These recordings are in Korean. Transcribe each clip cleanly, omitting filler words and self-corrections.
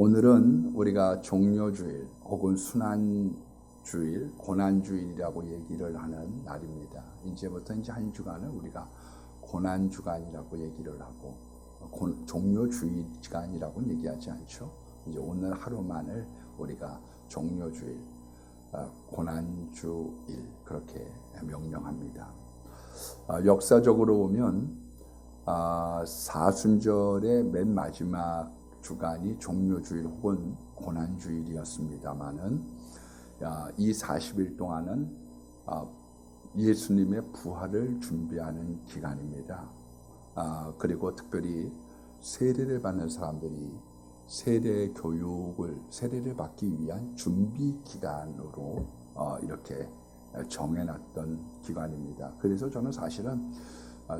오늘은 우리가 종료주일 혹은 순환주일, 고난주일이라고 얘기를 하는 날입니다. 이제부터 이제 한 주간을 우리가 고난주간이라고 얘기를 하고 종료주일 기간이라고는 얘기하지 않죠. 이제 오늘 하루만을 우리가 종료주일, 고난주일 그렇게 명명합니다. 역사적으로 보면 사순절의 맨 마지막 주간이 종료주일 혹은 고난주일이었습니다마는 이 40일 동안은 예수님의 부활을 준비하는 기간입니다. 그리고 특별히 세례를 받는 사람들이 세례 교육을 세례를 받기 위한 준비 기간으로 이렇게 정해놨던 기간입니다. 그래서 저는 사실은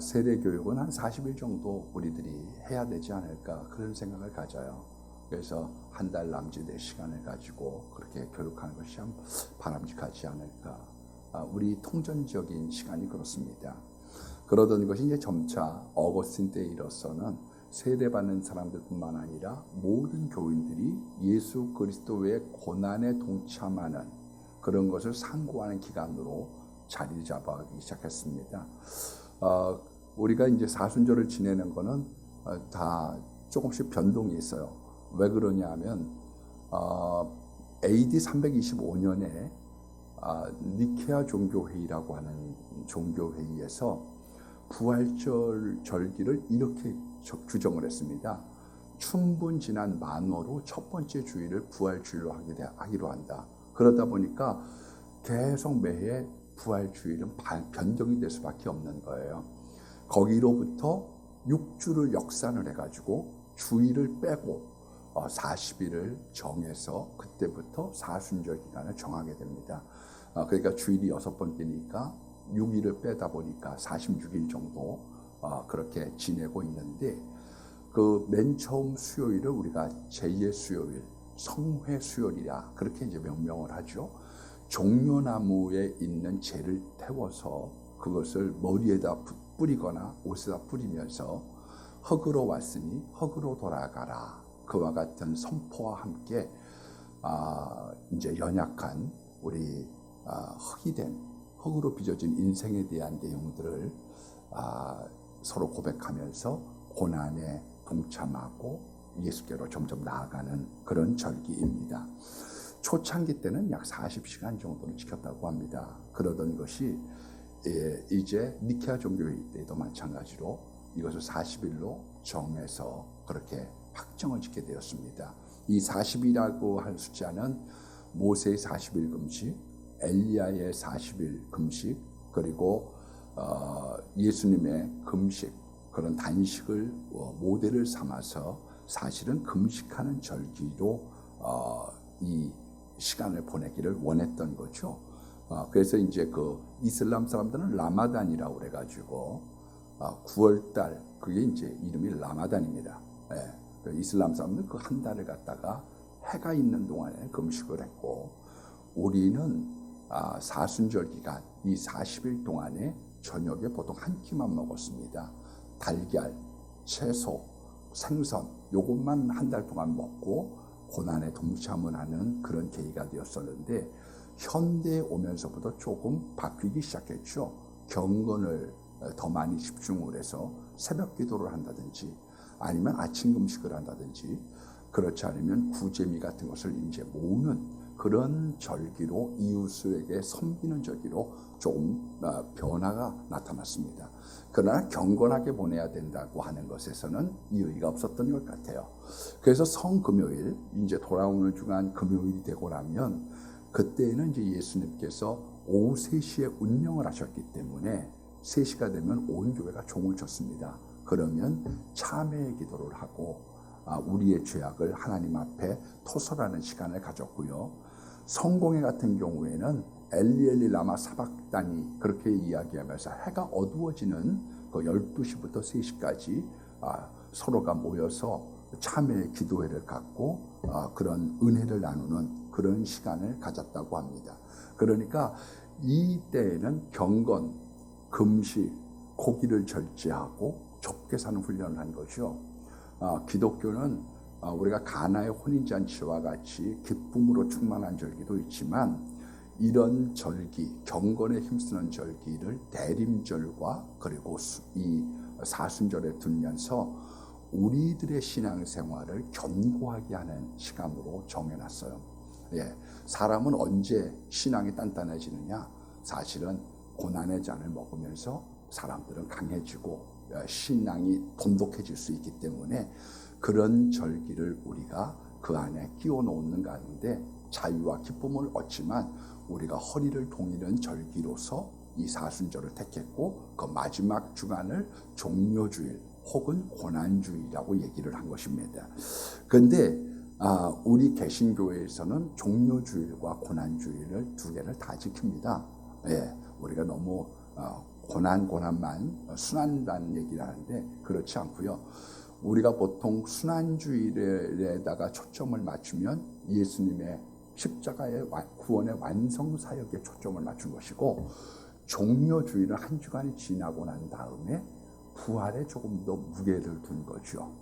세례 교육은 한 40일 정도 우리들이 해야 되지 않을까 그런 생각을 가져요. 그래서 한 달 남짓의 시간을 가지고 그렇게 교육하는 것이 참 바람직하지 않을까. 우리 통전적인 시간이 그렇습니다. 그러던 것이 이제 점차 어거스틴 때에 이르러서는 세례받는 사람들뿐만 아니라 모든 교인들이 예수 그리스도의 고난에 동참하는 그런 것을 상고하는 기간으로 자리 잡아가기 시작했습니다. 우리가 이제 사순절을 지내는 거는 다 조금씩 변동이 있어요. 왜 그러냐 하면 AD 325년에 니케아 종교회의라고 하는 종교회의에서 부활절기를 이렇게 규정을 했습니다. 춘분 지난 만호로 첫 번째 주일을 부활주일로 하기로 한다. 그러다 보니까 계속 매해 부활주일은 변경이 될 수밖에 없는 거예요. 거기로부터 6주를 역산을 해가지고 주일을 빼고 40일을 정해서 그때부터 사순절 기간을 정하게 됩니다. 그러니까 주일이 6번 끼니까 6일을 빼다 보니까 46일 정도 그렇게 지내고 있는데 그 맨 처음 수요일을 우리가 제2의 수요일, 성회 수요일이라 그렇게 이제 명명을 하죠. 종려나무에 있는 재를 태워서 그것을 머리에다 뿌리거나 옷에다 뿌리면서 흙으로 왔으니 흙으로 돌아가라. 그와 같은 선포와 함께 이제 연약한 우리 흙이 된 흙으로 빚어진 인생에 대한 내용들을 서로 고백하면서 고난에 동참하고 예수께로 점점 나아가는 그런 절기입니다. 초창기 때는 약 40시간 정도를 지켰다고 합니다. 그러던 것이 이제 니케아 종교회의 때도 마찬가지로 이것을 40일로 정해서 그렇게 확정을 짓게 되었습니다. 이 40이라고 할 숫자는 모세의 40일 금식, 엘리야의 40일 금식, 그리고 예수님의 금식, 그런 단식을 모델을 삼아서 사실은 금식하는 절기로 이 시간을 보내기를 원했던 거죠. 그래서 이제 그 이슬람 사람들은 라마단이라고 그래가지고 9월달 그게 이제 이름이 라마단입니다. 이슬람 사람들은 그 한 달을 갖다가 해가 있는 동안에 금식을 했고 우리는 사순절 기간 이 40일 동안에 저녁에 보통 한 끼만 먹었습니다. 달걀, 채소, 생선 요것만 한 달 동안 먹고 고난에 동참을 하는 그런 계기가 되었었는데 현대에 오면서부터 조금 바뀌기 시작했죠. 경건을 더 많이 집중을 해서 새벽 기도를 한다든지 아니면 아침 금식을 한다든지 그렇지 않으면 구제미 같은 것을 이제 모으는 그런 절기로 이웃에게 섬기는 절기로 조금 변화가 나타났습니다. 그러나 경건하게 보내야 된다고 하는 것에서는 이의가 없었던 것 같아요. 그래서 성금요일 이제 돌아오는 주간 금요일이 되고 나면 그때는 이제 예수님께서 오후 3시에 운명을 하셨기 때문에 3시가 되면 온 교회가 종을 쳤습니다. 그러면 참회의 기도를 하고 우리의 죄악을 하나님 앞에 토설하는 시간을 가졌고요. 성공회 같은 경우에는 엘리 라마 사박다니 그렇게 이야기하면서 해가 어두워지는 그 12시부터 3시까지 서로가 모여서 참회의 기도회를 갖고 그런 은혜를 나누는 그런 시간을 가졌다고 합니다. 그러니까 이 때에는 경건, 금식, 고기를 절제하고 좁게 사는 훈련을 한 것이요. 기독교는 우리가 가나의 혼인잔치와 같이 기쁨으로 충만한 절기도 있지만 이런 절기, 경건에 힘쓰는 절기를 대림절과 그리고 이 사순절에 두면서 우리들의 신앙생활을 견고하게 하는 시간으로 정해놨어요. 예, 사람은 언제 신앙이 단단해지느냐? 사실은 고난의 잔을 먹으면서 사람들은 강해지고 신앙이 돈독해질 수 있기 때문에 그런 절기를 우리가 그 안에 끼워 놓는 가운데 자유와 기쁨을 얻지만 우리가 허리를 동이는 절기로서 이 사순절을 택했고 그 마지막 주간을 종료주일 혹은 고난주일이라고 얘기를 한 것입니다. 그런데 우리 개신교회에서는 종료주일과 고난주일을 두 개를 다 지킵니다. 예, 우리가 너무 고난만 순환다는 얘기를 하는데 그렇지 않고요. 우리가 보통 순환주일에다가 초점을 맞추면 예수님의 십자가의 구원의 완성 사역에 초점을 맞춘 것이고 종료주일은 한 주간이 지나고 난 다음에 부활에 조금 더 무게를 둔 거죠.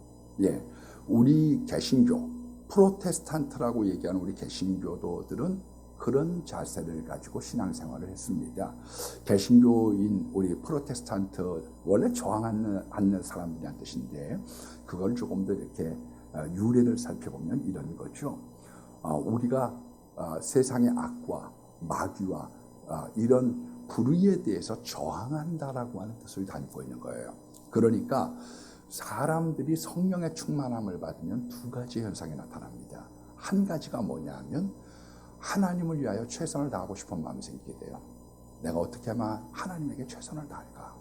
예, 우리 개신교 프로테스탄트라고 얘기하는 우리 개신교도들은 그런 자세를 가지고 신앙생활을 했습니다. 개신교인 우리 프로테스탄트 원래 저항하는 사람들이란 뜻인데 그걸 조금 더 이렇게 유래를 살펴보면 이런 거죠. 우리가 세상의 악과 마귀와 이런 불의에 대해서 저항한다라고 하는 뜻을 담고 있는 거예요. 그러니까 사람들이 성령의 충만함을 받으면 두 가지 현상이 나타납니다. 한 가지가 뭐냐면 하나님을 위하여 최선을 다하고 싶은 마음이 생기게 돼요. 내가 어떻게 하면 하나님에게 최선을 다할까?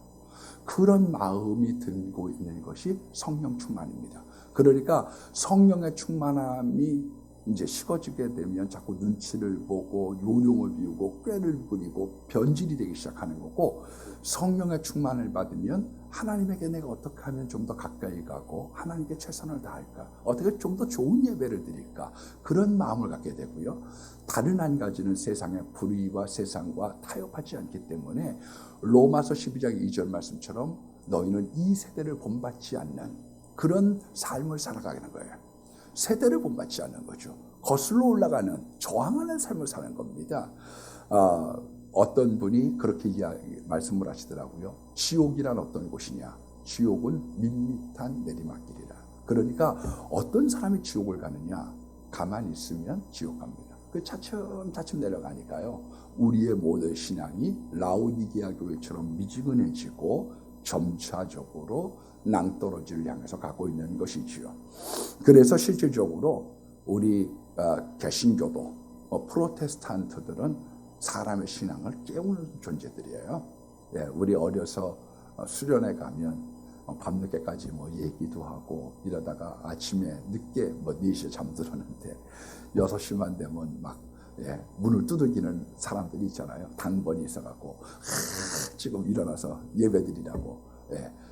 그런 마음이 들고 있는 것이 성령 충만입니다. 그러니까 성령의 충만함이 이제 식어지게 되면 자꾸 눈치를 보고 요령을 비우고 꾀를 부리고 변질이 되기 시작하는 거고 성령의 충만을 받으면 하나님에게 내가 어떻게 하면 좀 더 가까이 가고 하나님께 최선을 다할까? 어떻게 좀 더 좋은 예배를 드릴까? 그런 마음을 갖게 되고요. 다른 한 가지는 세상의 불의와 세상과 타협하지 않기 때문에 로마서 12장 2절 말씀처럼 너희는 이 세대를 본받지 않는 그런 삶을 살아가는 거예요. 세대를 본받지 않는 거죠. 거슬러 올라가는 저항하는 삶을 사는 겁니다. 어떤 분이 그렇게 말씀을 하시더라고요. 지옥이란 어떤 곳이냐? 지옥은 밋밋한 내리막길이라. 그러니까 어떤 사람이 지옥을 가느냐? 가만히 있으면 지옥 갑니다. 그 차츰차츰 내려가니까요. 우리의 모든 신앙이 라오디게아 교회처럼 미지근해지고 점차적으로 낭떠러지를 향해서 가고 있는 것이지요. 그래서 실질적으로 우리 개신교도 프로테스탄트들은 사람의 신앙을 깨우는 존재들이에요. 예, 우리 어려서 수련회 가면 밤늦게까지 얘기도 하고 이러다가 아침에 늦게 4시에 잠들었는데 6시만 되면 막 문을 두들기는 사람들이 있잖아요. 당번이 있어갖고 지금 일어나서 예배드리라고.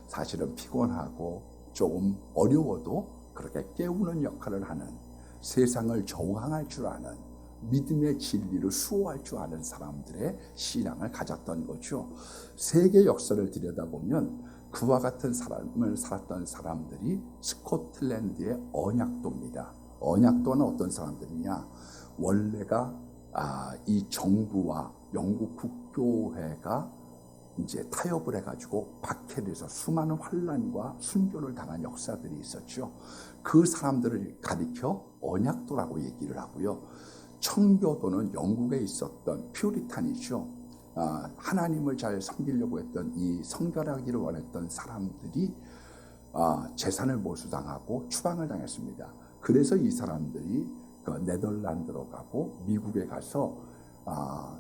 사실은 피곤하고 조금 어려워도 그렇게 깨우는 역할을 하는 세상을 저항할 줄 아는 믿음의 진리를 수호할 줄 아는 사람들의 신앙을 가졌던 거죠. 세계 역사를 들여다보면 그와 같은 삶을 살았던 사람들이 스코틀랜드의 언약도입니다. 언약도는 어떤 사람들이냐? 원래가 이 정부와 영국 국교회가 이제 타협을 해가지고 박해를 해서 수많은 환란과 순교를 당한 역사들이 있었죠. 그 사람들을 가리켜 언약도라고 얘기를 하고요. 청교도는 영국에 있었던 퓨리탄이죠. 하나님을 잘 섬기려고 했던 이 성결하기를 원했던 사람들이 재산을 몰수당하고 추방을 당했습니다. 그래서 이 사람들이 네덜란드로 가고 미국에 가서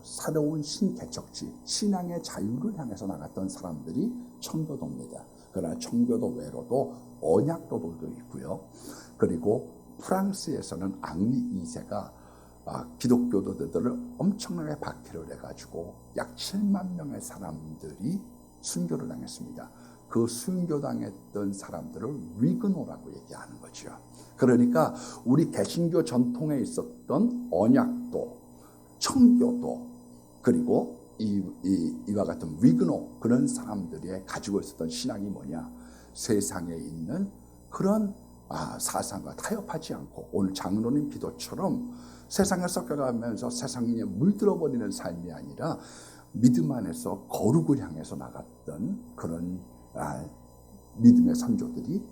새로운 신개척지, 신앙의 자유를 향해서 나갔던 사람들이 청교도입니다. 그러나 청교도 외로도 언약도들도 있고요. 그리고 프랑스에서는 앙리 2세가 기독교도들을 엄청나게 박해를 해가지고 약 7만 명의 사람들이 순교를 당했습니다. 그 순교당했던 사람들을 위그노라고 얘기하는 거죠. 그러니까 우리 개신교 전통에 있었던 언약도, 청교도, 그리고 이와 같은 위그노, 그런 사람들이 가지고 있었던 신앙이 뭐냐? 세상에 있는 그런 사상과 타협하지 않고 오늘 장로님 기도처럼 세상에 섞여가면서 세상에 물들어버리는 삶이 아니라 믿음 안에서 거룩을 향해서 나갔던 그런 믿음의 선조들이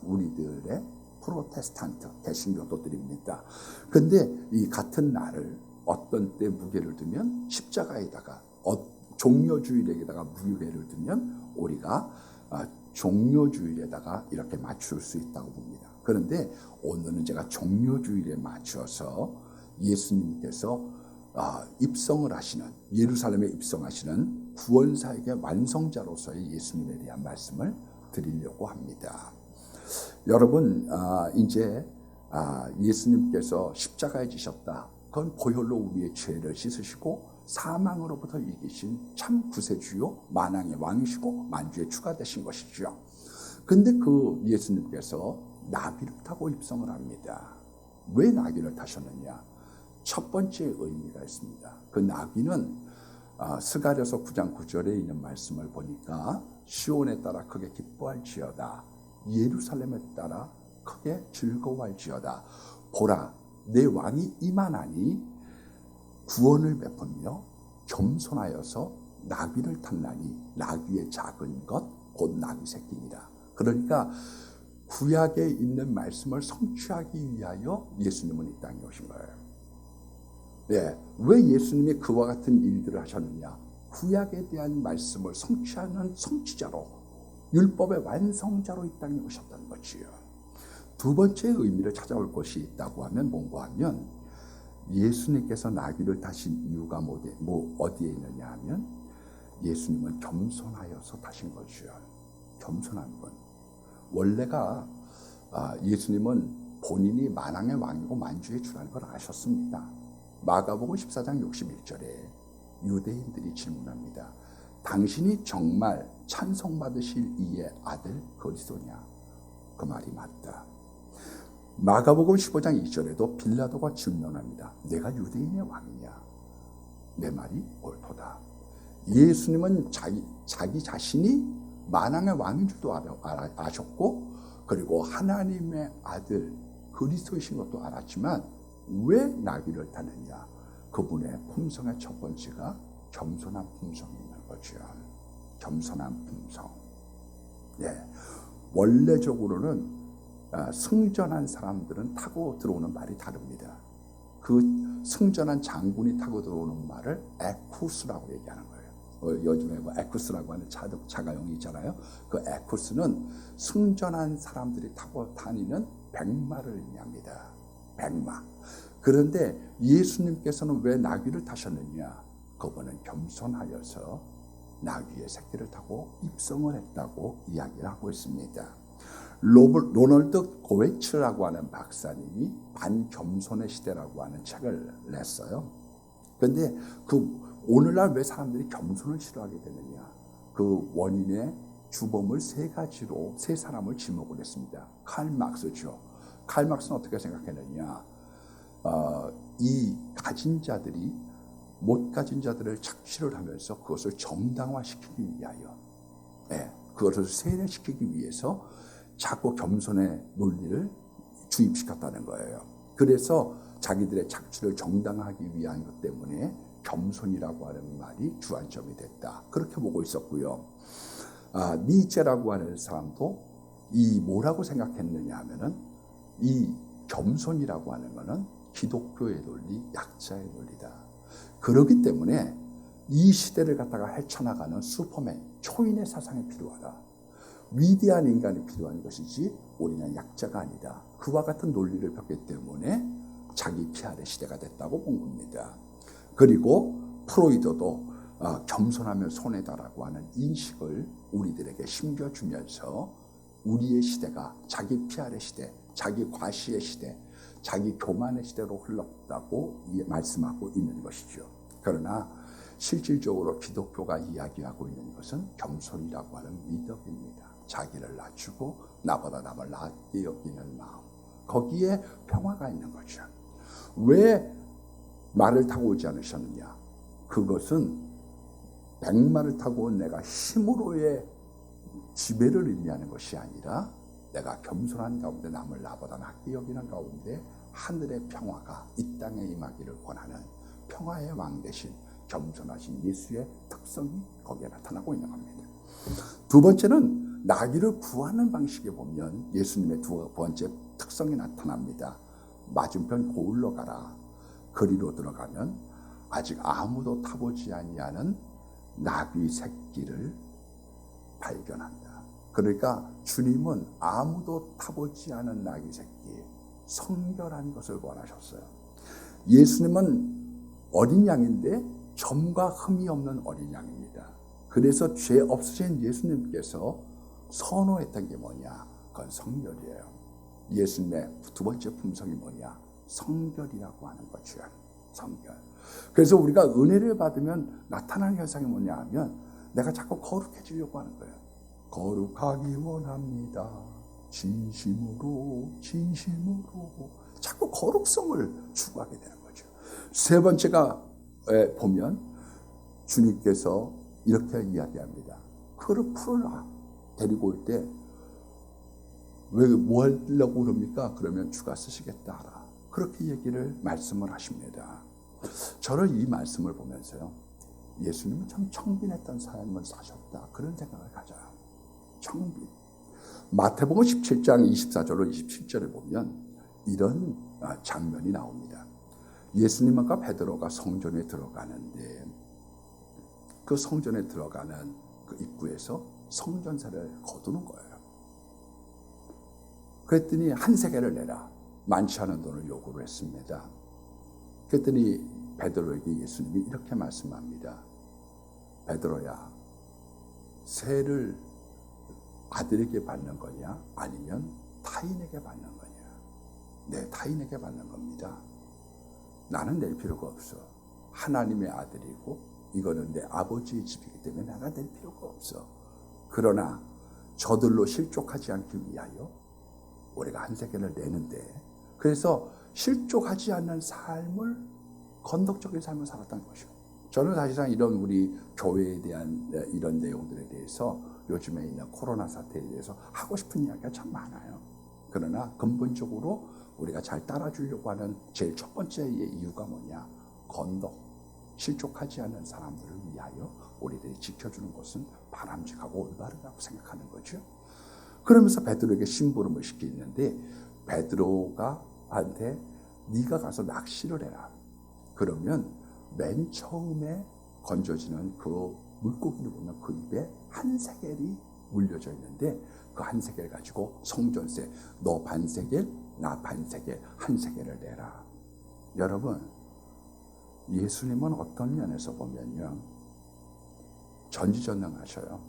우리들의 프로테스탄트 개신교도들입니다. 그런데 이 같은 날을 어떤 때 무게를 두면 십자가에다가 종려주일에다가 무게를 두면 우리가 종려주일에다가 이렇게 맞출 수 있다고 봅니다. 그런데 오늘은 제가 종려주일에 맞춰서 예수님께서 입성을 하시는, 예루살렘에 입성하시는 구원사역의 완성자로서의 예수님에 대한 말씀을 드리려고 합니다. 여러분, 이제 예수님께서 십자가에 지셨다. 그건 보혈로 우리의 죄를 씻으시고 사망으로부터 이기신 참 구세주요 만왕의 왕이시고 만주의 주가 되신 것이죠. 근데 그 예수님께서 나귀를 타고 입성을 합니다. 왜 나귀를 타셨느냐? 첫 번째 의미가 있습니다. 그 나귀는 스가랴서 9장 9절에 있는 말씀을 보니까 시온에 따라 크게 기뻐할지어다, 예루살렘에 따라 크게 즐거워할지어다. 보라, 내 왕이 임하나니 구원을 베풀며 겸손하여서 나귀를 탔나니 나귀의 작은 것 곧 나귀 새끼니라. 그러니까 구약에 있는 말씀을 성취하기 위하여 예수님은 이 땅에 오신 거예요. 왜 예수님이 그와 같은 일들을 하셨느냐? 구약에 대한 말씀을 성취하는 성취자로, 율법의 완성자로 이 땅에 오셨다는 것이요. 두 번째 의미를 찾아올 것이 있다고 하면 뭔가 하면 예수님께서 나귀를 타신 이유가 어디에 있느냐 하면 예수님은 겸손하여서 타신 것이요. 겸손한 분. 원래가 예수님은 본인이 만왕의 왕이고 만주의 주라는 걸 아셨습니다. 마가복음 14장 61절에 유대인들이 질문합니다. 당신이 정말 찬송받으실 이의 아들 그리스도냐? 그 말이 맞다. 마가복음 15장 2절에도 빌라도가 질문합니다. 내가 유대인의 왕이냐? 내 말이 옳도다. 예수님은 자기 자신이 만왕의 왕인 줄도 아셨고, 그리고 하나님의 아들 그리스도이신 것도 알았지만 왜 나귀를 타느냐? 그분의 품성의 첫 번째가 겸손한 품성이 있는 거죠. 겸손한 품성. 원래적으로는 승전한 사람들은 타고 들어오는 말이 다릅니다. 그 승전한 장군이 타고 들어오는 말을 에쿠스라고 얘기하는 거예요. 요즘에 에쿠스라고 하는 자가용이 있잖아요. 그 에쿠스는 승전한 사람들이 타고 다니는 백마를 의미합니다. 백마. 그런데 예수님께서는 왜 나귀를 타셨느냐? 그분은 겸손하여서 나귀의 새끼를 타고 입성을 했다고 이야기를 하고 있습니다. 로널드 고웨츠라고 하는 박사님이 반겸손의 시대라고 하는 책을 냈어요. 그런데 오늘날 왜 사람들이 겸손을 싫어하게 되느냐? 그 원인의 주범을 세 사람을 지목을 했습니다. 칼 막스죠. 칼 막스는 어떻게 생각했느냐? 이 가진 자들이 못 가진 자들을 착취를 하면서 그것을 정당화시키기 위하여, 그것을 세뇌시키기 위해서 자꾸 겸손의 논리를 주입시켰다는 거예요. 그래서 자기들의 착취를 정당화하기 위한 것 때문에 겸손이라고 하는 말이 주안점이 됐다. 그렇게 보고 있었고요. 니체라고 하는 사람도 뭐라고 생각했느냐 하면은 이 겸손이라고 하는 거는 기독교의 논리, 약자의 논리다. 그렇기 때문에 이 시대를 갖다가 헤쳐나가는 슈퍼맨, 초인의 사상이 필요하다. 위대한 인간이 필요한 것이지 우리는 약자가 아니다. 그와 같은 논리를 폈기 때문에 자기 피할의 시대가 됐다고 본 겁니다. 그리고 프로이도도 겸손하면 손해다라고 하는 인식을 우리들에게 심겨주면서 우리의 시대가 자기 피할의 시대, 자기 과시의 시대, 자기 교만의 시대로 흘렀다고 말씀하고 있는 것이죠. 그러나 실질적으로 기독교가 이야기하고 있는 것은 겸손이라고 하는 미덕입니다. 자기를 낮추고 나보다 남을 낮게 여기는 마음, 거기에 평화가 있는 거죠. 왜 말을 타고 오지 않으셨느냐? 그것은 백마를 타고 온 내가 힘으로의 지배를 의미하는 것이 아니라 내가 겸손한 가운데 남을 나보다 낫게 여기는 가운데 하늘의 평화가 이 땅에 임하기를 원하는 평화의 왕 대신 겸손하신 예수의 특성이 거기에 나타나고 있는 겁니다. 두 번째는 나귀를 구하는 방식에 보면 예수님의 두 번째 특성이 나타납니다. 맞은편 고을로 가라. 거리로 들어가면 아직 아무도 타보지 아니하는 나귀 새끼를 발견한다. 그러니까 주님은 아무도 타보지 않은 나귀 새끼, 성결한 것을 원하셨어요. 예수님은 어린 양인데 점과 흠이 없는 어린 양입니다. 그래서 죄 없으신 예수님께서 선호했던 게 뭐냐? 그건 성결이에요. 예수님의 두 번째 품성이 뭐냐? 성결이라고 하는 거죠. 성결. 그래서 우리가 은혜를 받으면 나타나는 현상이 뭐냐 하면 내가 자꾸 거룩해지려고 하는 거예요. 거룩하기 원합니다. 진심으로 자꾸 거룩성을 추구하게 되는 거죠. 세 번째가 보면 주님께서 이렇게 이야기합니다. 그를 풀어라. 데리고 올 때 왜 뭐 하려고 그럽니까? 그러면 주가 쓰시겠다 하라. 그렇게 얘기를 말씀을 하십니다. 저는 이 말씀을 보면서요. 예수님은 참 청빈했던 삶을 사셨다. 그런 생각을 가져요. 청빈. 마태복음 17장 24절로 27절에 보면 이런 장면이 나옵니다. 예수님과 베드로가 성전에 들어가는데 그 성전에 들어가는 그 입구에서 성전세를 거두는 거예요. 그랬더니 한 세겔을 내라. 많지 않은 돈을 요구를 했습니다. 그랬더니 베드로에게 예수님이 이렇게 말씀합니다. 베드로야, 세를 아들에게 받는 거냐? 아니면 타인에게 받는 거냐? 네, 타인에게 받는 겁니다. 나는 낼 필요가 없어. 하나님의 아들이고 이거는 내 아버지의 집이기 때문에 내가 낼 필요가 없어. 그러나 저들로 실족하지 않기 위하여 우리가 한 세겔을 내는데 그래서 실족하지 않는 삶을 건덕적인 삶을 살았다는 것이죠. 저는 사실상 이런 우리 교회에 대한 이런 내용들에 대해서 요즘에 있는 코로나 사태에 대해서 하고 싶은 이야기가 참 많아요. 그러나 근본적으로 우리가 잘 따라주려고 하는 제일 첫 번째 이유가 뭐냐? 건덕, 실족하지 않는 사람들을 위하여 우리들이 지켜주는 것은 바람직하고 올바르다고 생각하는 거죠. 그러면서 베드로에게 심부름을 시키는데 베드로가 한테 네가 가서 낚시를 해라. 그러면 맨 처음에 건져지는 그 물고기를 보면 그 입에 한 세겔이 물려져 있는데 그 한 세겔 가지고 성전세 너 반 세겔 나 반 세겔 한 세겔을 내라. 여러분 예수님은 어떤 면에서 보면요 전지전능하셔요.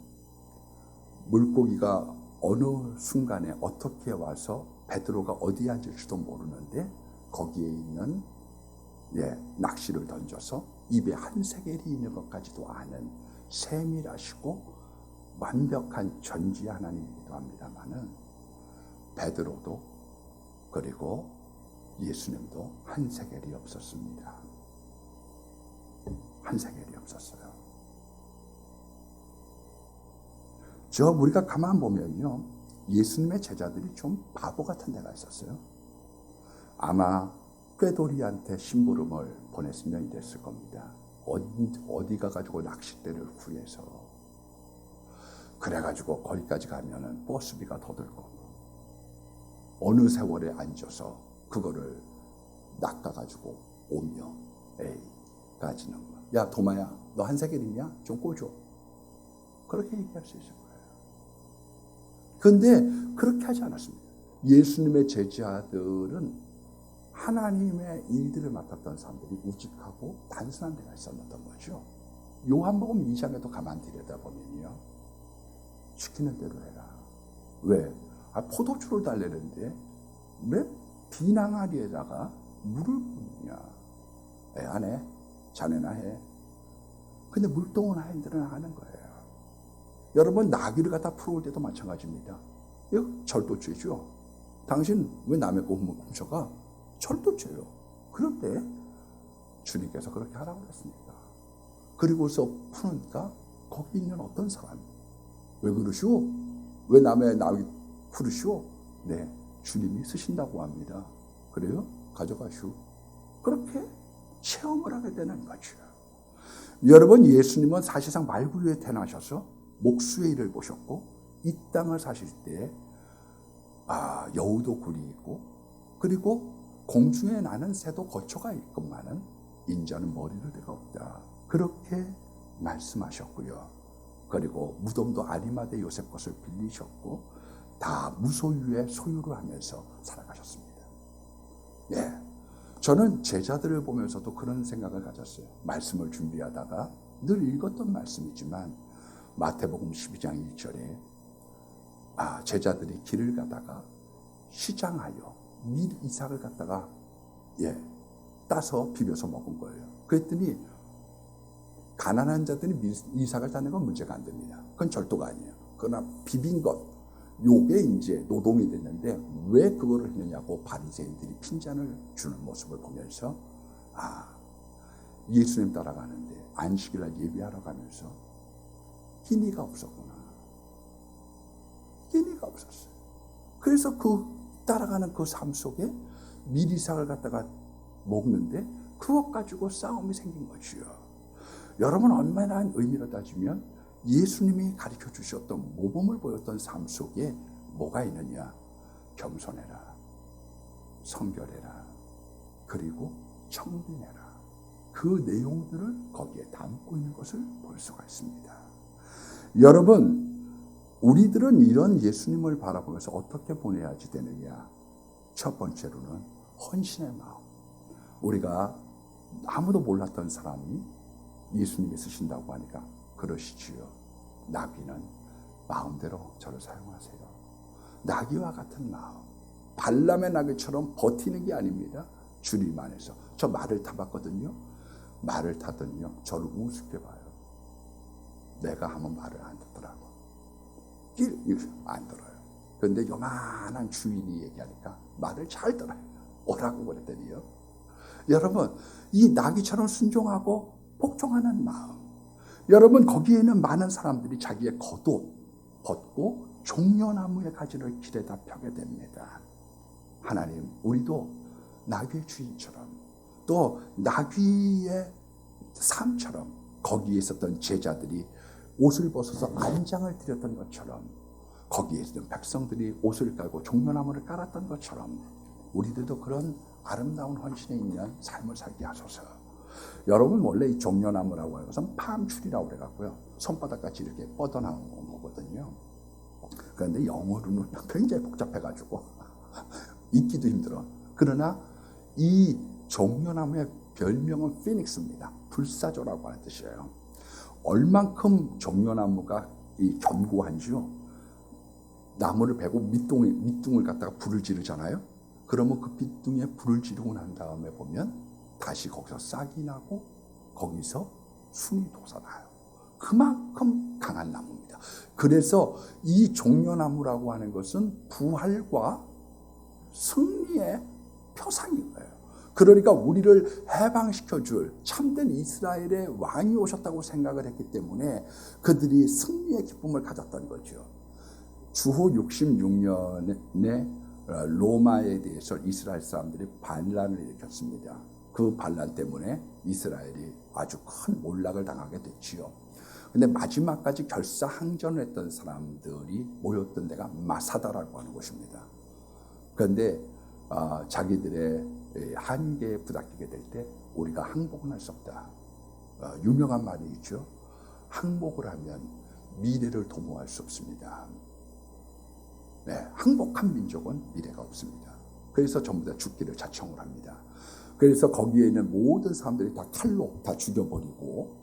물고기가 어느 순간에 어떻게 와서 베드로가 어디에 앉을지도 모르는데 거기에 있는 낚시를 던져서 입에 한 세겔이 있는 것까지도 아는 세밀하시고 완벽한 전지 하나님이기도 합니다마는 베드로도 그리고 예수님도 한 세겔이 없었습니다. 한 세겔이 없었어요. 우리가 가만 보면요 예수님의 제자들이 좀 바보 같은 데가 있었어요. 아마 꾀돌이한테 심부름을 보냈으면 이랬을 겁니다. 어디 가가지고 낚싯대를 구해서 그래가지고 거기까지 가면은 버스비가 더 들 거고 어느 세월에 앉아서 그거를 낚아가지고 오며 까지는 거. 야 도마야 너 한 세겔 있냐? 좀 꿔줘. 그렇게 얘기할 수 있을 거예요. 그런데 그렇게 하지 않았습니다. 예수님의 제자들은 하나님의 일들을 맡았던 사람들이 우직하고 단순한 데가 있었던 거죠. 요한복음 2장에도 가만 들여다보면요. 시키는 대로 해라. 왜? 포도주를 달래는데 왜 비낭아리에다가 물을 붓느냐. 안 해. 자네나 해. 근데 물동은 아이들은 하는 거예요. 여러분 나귀를 갖다 풀어올 때도 마찬가지입니다. 이거 절도죄죠. 당신 왜 남의 거 훔쳐가? 절도죄요. 그런데 주님께서 그렇게 하라고 그랬습니다. 그리고서 푸니까 거기 있는 어떤 사람 왜 그러시오? 왜 남의 나귀 풀으시오? 네, 주님이 쓰신다고 합니다. 그래요? 가져가시오. 그렇게 체험을 하게 되는 거죠. 여러분, 예수님은 사실상 말구유에 태어나셔서 목수의 일을 보셨고 이 땅을 사실 때 여우도 굴이 있고 그리고 공중에 나는 새도 거처가 있건만은 인자는 머리를 대가 없다. 그렇게 말씀하셨고요. 그리고 무덤도 아리마대 요셉 것을 빌리셨고 다 무소유의 소유를 하면서 살아가셨습니다. 예, 저는 제자들을 보면서도 그런 생각을 가졌어요. 말씀을 준비하다가 늘 읽었던 말씀이지만 마태복음 12장 1절에 제자들이 길을 가다가 시장하여 밀 이삭을 갖다가 따서 비벼서 먹은 거예요. 그랬더니 가난한 자들이 밀 이삭을 따는 건 문제가 안 됩니다. 그건 절도가 아니에요. 그러나 비빈 것, 요게 이제 노동이 됐는데 왜 그거를 했느냐고 바리새인들이 핀잔을 주는 모습을 보면서 예수님 따라가는데 안식일날 예배하러 가면서 끼니가 없었구나. 끼니가 없었어요. 그래서 그 따라가는 그 삶 속에 밀이삭을 갖다가 먹는데 그것 가지고 싸움이 생긴 것이요. 여러분, 얼마나 의미로 따지면 예수님이 가르쳐 주셨던 모범을 보였던 삶 속에 뭐가 있느냐? 겸손해라, 성결해라, 그리고 청빈해라. 그 내용들을 거기에 담고 있는 것을 볼 수가 있습니다. 여러분, 우리들은 이런 예수님을 바라보면서 어떻게 보내야지 되느냐? 첫 번째로는 헌신의 마음. 우리가 아무도 몰랐던 사람이 예수님이 쓰신다고 하니까 그러시지요. 나귀는 마음대로 저를 사용하세요. 나귀와 같은 마음. 발람의 나귀처럼 버티는 게 아닙니다. 주님 안에서. 저 말을 타봤거든요. 말을 타더니요, 저를 우습게 봐요. 내가 하면 말을 안 듣더라고. 안 들어요. 그런데 요만한 주인이 얘기하니까 말을 잘 들어요. 오라고 그랬더니요. 여러분, 이 나귀처럼 순종하고 복종하는 마음. 여러분, 거기에는 많은 사람들이 자기의 겉옷 벗고 종려나무의 가지를 길에다 펴게 됩니다. 하나님, 우리도 나귀의 주인처럼 또 나귀의 삶처럼 거기에 있었던 제자들이 옷을 벗어서 안장을 드렸던 것처럼 거기에 있던 백성들이 옷을 깔고 종려나무를 깔았던 것처럼 우리들도 그런 아름다운 헌신에 있는 삶을 살게 하소서. 여러분, 원래 이 종려나무라고 하는 것은 팜추리라고 그래갖고요, 손바닥같이 이렇게 뻗어나온 거거든요. 그런데 영어로는 굉장히 복잡해가지고 읽기도 힘들어. 그러나 이 종려나무의 별명은 피닉스입니다. 불사조라고 하는 뜻이에요. 얼만큼 종려나무가 견고한지요. 나무를 베고 밑둥을 갖다가 불을 지르잖아요. 그러면 그 밑둥에 불을 지르고 난 다음에 보면 다시 거기서 싹이 나고 거기서 순이 돋아나요. 그만큼 강한 나무입니다. 그래서 이 종려나무라고 하는 것은 부활과 승리의 표상인 거예요. 그러니까 우리를 해방시켜줄 참된 이스라엘의 왕이 오셨다고 생각을 했기 때문에 그들이 승리의 기쁨을 가졌던 거죠. 주후 66년에 로마에 대해서 이스라엘 사람들이 반란을 일으켰습니다. 그 반란 때문에 이스라엘이 아주 큰 몰락을 당하게 됐지요. 근데 마지막까지 결사항전을 했던 사람들이 모였던 데가 마사다라고 하는 곳입니다. 그런데 자기들의 한계에 부닥치게 될 때 우리가 항복은 할 수 없다. 유명한 말이 있죠. 항복을 하면 미래를 도모할 수 없습니다. 네, 항복한 민족은 미래가 없습니다. 그래서 전부 다 죽기를 자청을 합니다. 그래서 거기에 있는 모든 사람들이 다 칼로 다 죽여버리고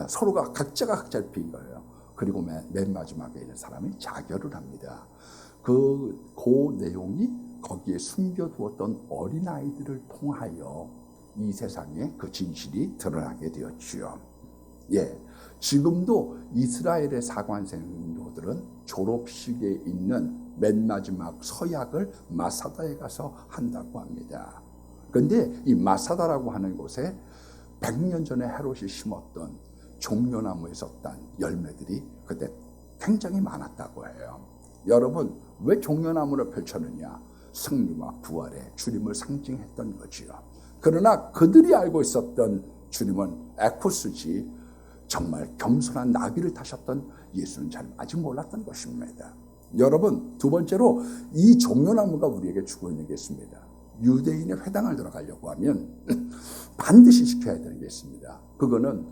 서로가 각자가 각자를 피인 거예요. 그리고 맨 마지막에 있는 사람이 자결을 합니다. 그 내용이 거기에 숨겨두었던 어린아이들을 통하여 이 세상에 그 진실이 드러나게 되었지요. 예, 지금도 이스라엘의 사관 생도들은 졸업식에 있는 맨 마지막 서약을 마사다에 가서 한다고 합니다. 그런데 이 마사다라고 하는 곳에 100년 전에 헤롯이 심었던 종려나무에서 딴 열매들이 그때 굉장히 많았다고 해요. 여러분, 왜 종려나무를 펼쳤느냐? 승리와 부활의 주님을 상징했던 거지요. 그러나 그들이 알고 있었던 주님은 에쿠스지, 정말 겸손한 나귀를 타셨던 예수는 잘 아직 몰랐던 것입니다. 여러분, 두 번째로 이 종려나무가 우리에게 주고 있는 게 있습니다. 유대인의 회당을 들어가려고 하면 반드시 지켜야 되는 게 있습니다. 그거는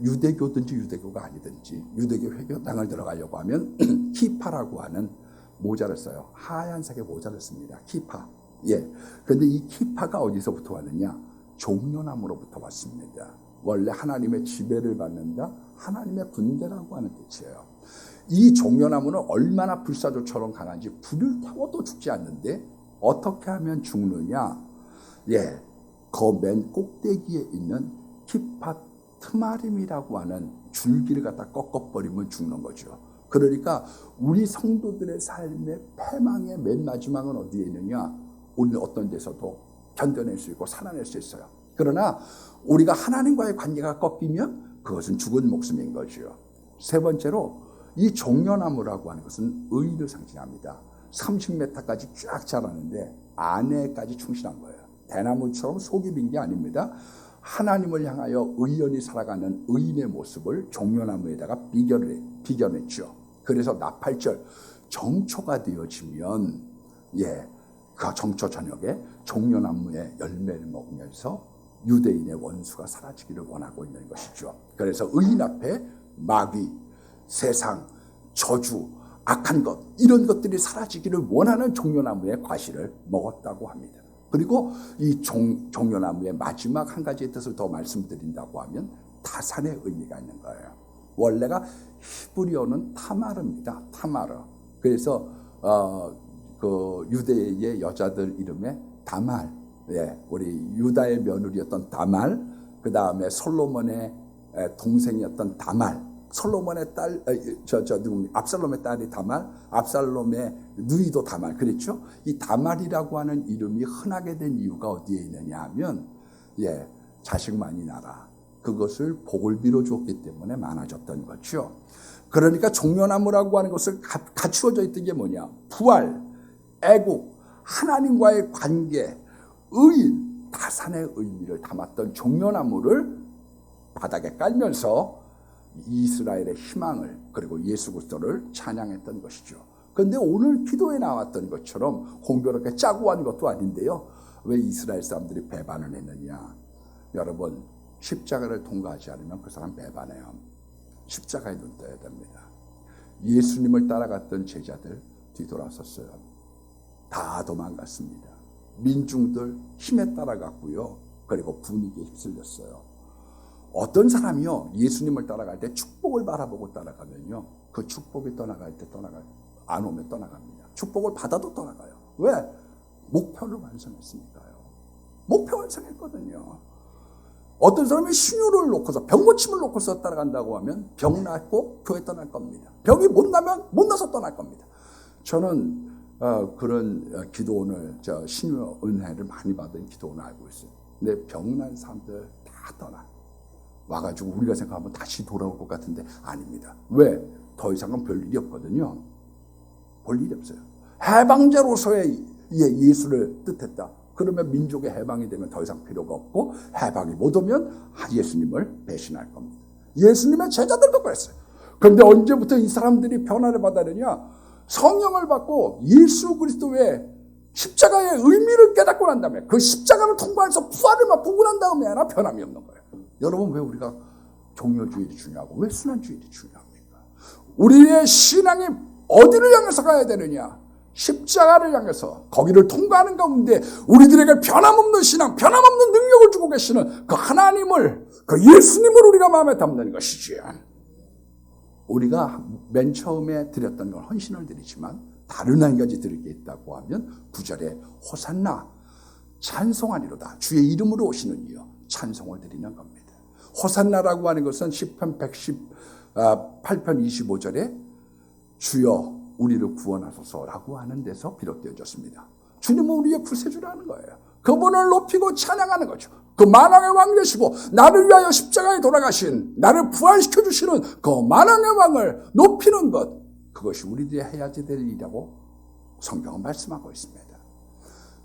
유대교든지 유대교가 아니든지 유대교 회당을 들어가려고 하면 키파라고 하는 모자를 써요. 하얀색의 모자를 씁니다. 키파. 예. 근데 이 키파가 어디서부터 왔느냐? 종려나무로부터 왔습니다. 원래 하나님의 지배를 받는다, 하나님의 군대라고 하는 뜻이에요. 이 종려나무는 얼마나 불사조처럼 강한지 불을 태워도 죽지 않는데 어떻게 하면 죽느냐? 예, 그 맨 꼭대기에 있는 키파 트마림이라고 하는 줄기를 갖다 꺾어버리면 죽는 거죠. 그러니까 우리 성도들의 삶의 패망의 맨 마지막은 어디에 있느냐? 우리는 어떤 데서도 견뎌낼 수 있고 살아낼 수 있어요. 그러나 우리가 하나님과의 관계가 꺾이면 그것은 죽은 목숨인 거죠. 세 번째로 이 종려나무라고 하는 것은 의를 상징합니다. 30m까지 쫙 자라는데 안에까지 충실한 거예요. 대나무처럼 속이 빈 게 아닙니다. 하나님을 향하여 의연히 살아가는 의인의 모습을 종려나무에다가 비견했죠. 그래서 나팔절 정초가 되어지면 그 정초 저녁에 종려나무의 열매를 먹으면서 유대인의 원수가 사라지기를 원하고 있는 것이죠. 그래서 의인 앞에 마귀, 세상, 저주, 악한 것 이런 것들이 사라지기를 원하는 종려나무의 과실을 먹었다고 합니다. 그리고 이 종려나무의 마지막 한 가지의 뜻을 더 말씀드린다고 하면 타산의 의미가 있는 거예요. 원래가 히브리어는 타마르입니다. 타마르. 그래서 그 유대의 여자들 이름에 다말, 우리 유다의 며느리였던 다말, 그 다음에 솔로몬의 동생이었던 다말, 솔로몬의 딸, 압살롬의 딸이 다말, 압살롬의 누이도 다말, 그랬죠? 이 다말이라고 하는 이름이 흔하게 된 이유가 어디에 있느냐 하면, 자식 많이 낳아라. 그것을 복을 빌어주었기 때문에 많아졌던 거죠. 그러니까 종려나무라고 하는 것을 갖추어져 있던 게 뭐냐? 부활, 애국, 하나님과의 관계, 의인, 타산의 의미를 담았던 종려나무를 바닥에 깔면서 이스라엘의 희망을 그리고 예수 그리스도를 찬양했던 것이죠. 그런데 오늘 기도에 나왔던 것처럼 공교롭게 짜고 한 것도 아닌데요. 왜 이스라엘 사람들이 배반을 했느냐? 여러분, 십자가를 통과하지 않으면 그 사람 배반해요. 십자가에 눈 떠야 됩니다. 예수님을 따라갔던 제자들 뒤돌아섰어요. 다 도망갔습니다. 민중들 힘에 따라갔고요. 그리고 분위기에 휩쓸렸어요. 어떤 사람이요, 예수님을 따라갈 때 축복을 바라보고 따라가면요, 그 축복이 떠나갈 때 떠나가요. 안 오면 떠나갑니다. 축복을 받아도 떠나가요. 왜? 목표를 완성했으니까요. 목표 완성했거든요. 어떤 사람이 신유를 놓고서 병고침을 놓고서 따라간다고 하면 병 낫고 교회 떠날 겁니다. 병이 못 나면 못 나서 떠날 겁니다. 저는 그런 기도원을, 신유 은혜를 많이 받은 기도원을 알고 있어요. 근데 병난 사람들 다 떠나. 와가지고 우리가 생각하면 다시 돌아올 것 같은데 아닙니다. 왜? 더 이상은 별 일이 없거든요. 볼 일이 없어요. 해방자로서의 예수를 뜻했다. 그러면 민족의 해방이 되면 더 이상 필요가 없고, 해방이 못 오면 예수님을 배신할 겁니다. 예수님의 제자들도 그랬어요. 그런데 언제부터 이 사람들이 변화를 받았느냐? 성령을 받고 예수 그리스도의 십자가의 의미를 깨닫고 난 다음에, 그 십자가를 통과해서 부활을 맛보고 난 다음에 하나 변함이 없는 거예요. 여러분, 왜 우리가 종려주일이 중요하고 왜 순환주일이 중요합니까? 우리의 신앙이 어디를 향해서 가야 되느냐? 십자가를 향해서, 거기를 통과하는 가운데 우리들에게 변함없는 신앙, 변함없는 능력을 주고 계시는 그 하나님을, 그 예수님을 우리가 마음에 담는 것이지. 우리가 맨 처음에 드렸던 건 헌신을 드리지만 다른 한 가지 드릴 게 있다고 하면 9절에 호산나, 찬송하리로다. 주의 이름으로 오시는 이여, 찬송을 드리는 겁니다. 호산나라고 하는 것은 시편 118편 25절에 주여 우리를 구원하소서라고 하는 데서 비롯되어졌습니다. 주님은 우리의 구세주라는 거예요. 그분을 높이고 찬양하는 거죠. 그 만왕의 왕 되시고 나를 위하여 십자가에 돌아가신, 나를 부활시켜 주시는 그 만왕의 왕을 높이는 것, 그것이 우리들이 해야지 될 일이라고 성경은 말씀하고 있습니다.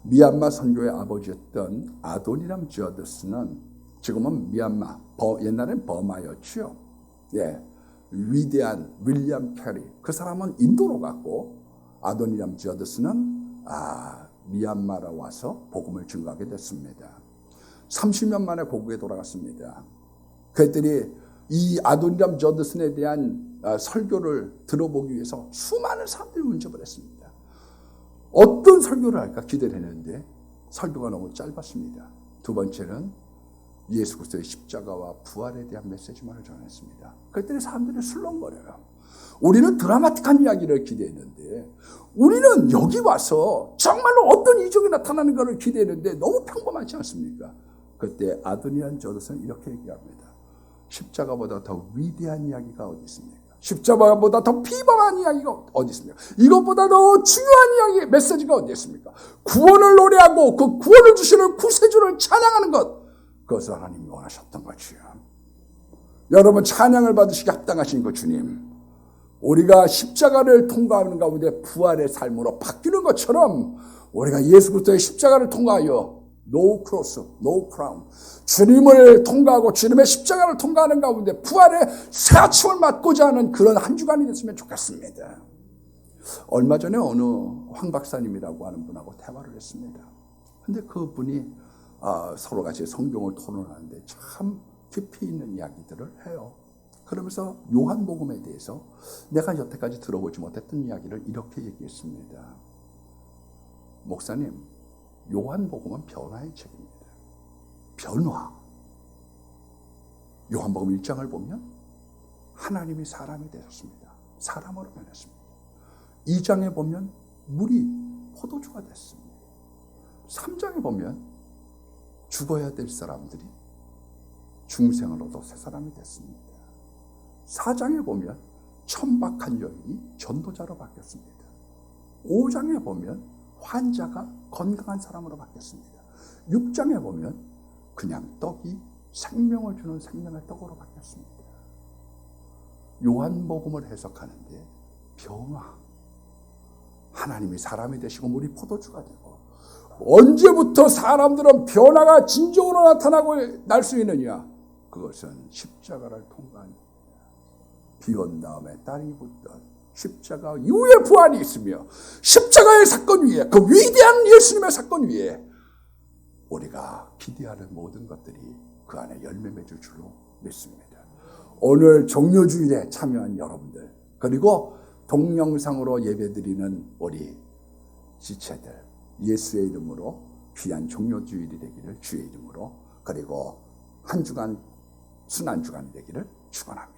미얀마 선교의 아버지였던 아도니람 주어드스는 지금은 미얀마, 옛날엔 버마였죠. 예, 위대한 윌리엄 캐리, 그 사람은 인도로 갔고 아도니람 주어드스는 미얀마로 와서 복음을 증거하게 됐습니다. 30년 만에 고국에 돌아갔습니다. 그들이 이 아도니람 주어드스에 대한 설교를 들어보기 위해서 수많은 사람들이 운집을 했습니다. 어떤 설교를 할까 기대를 했는데 설교가 너무 짧았습니다. 두 번째는 예수 그리스도의 십자가와 부활에 대한 메시지만을 전했습니다. 그랬더니 사람들이 술렁거려요. 우리는 드라마틱한 이야기를 기대했는데, 우리는 여기 와서 정말로 어떤 이적이 나타나는 것을 기대했는데 너무 평범하지 않습니까? 그때 아도니람 주어드스는 이렇게 얘기합니다. 십자가보다 더 위대한 이야기가 어디 있습니까? 십자가보다 더 비범한 이야기가 어디 있습니까? 이것보다 더 중요한 이야기, 메시지가 어디 있습니까? 구원을 노래하고 그 구원을 주시는 구세주를 찬양하는 것, 그것을 하나님이 원하셨던 거지요. 여러분, 찬양을 받으시기 합당하신 그 주님, 우리가 십자가를 통과하는 가운데 부활의 삶으로 바뀌는 것처럼 우리가 예수 그리스도의 십자가를 통과하여 No cross, no crown, 주님을 통과하고 주님의 십자가를 통과하는 가운데 부활의 새 아침을 맞고자 하는 그런 한 주간이 됐으면 좋겠습니다. 얼마 전에 어느 황 박사님이라고 하는 분하고 대화를 했습니다. 근데 그분이 서로 같이 성경을 토론하는데 참 깊이 있는 이야기들을 해요. 그러면서 요한복음에 대해서 내가 여태까지 들어보지 못했던 이야기를 이렇게 얘기했습니다. 목사님, 요한복음은 변화의 책입니다. 변화. 요한복음 1장을 보면 하나님이 사람이 되셨습니다. 사람으로 변했습니다. 2장에 보면 물이 포도주가 됐습니다. 3장에 보면 죽어야 될 사람들이 중생을 얻어 새 사람이 됐습니다. 4장에 보면 천박한 여인이 전도자로 바뀌었습니다. 5장에 보면 환자가 건강한 사람으로 바뀌었습니다. 6장에 보면 그냥 떡이 생명을 주는 생명의 떡으로 바뀌었습니다. 요한복음을 해석하는데 변화, 하나님이 사람이 되시고 물이 포도주가 되고, 언제부터 사람들은 변화가 진정으로 나타나고 날 수 있느냐? 그것은 십자가를 통과한 겁니다. 비 온 다음에 땅이 붙던 십자가 이후에 부활이 있으며, 십자가의 사건 위에, 그 위대한 예수님의 사건 위에 우리가 기대하는 모든 것들이 그 안에 열매 맺을 줄로 믿습니다. 오늘 종료주일에 참여한 여러분들, 그리고 동영상으로 예배드리는 우리 지체들, 예수의 이름으로 귀한 종료주일이 되기를 주의 이름으로, 그리고 한 주간 순한 주간이 되기를 축원합니다.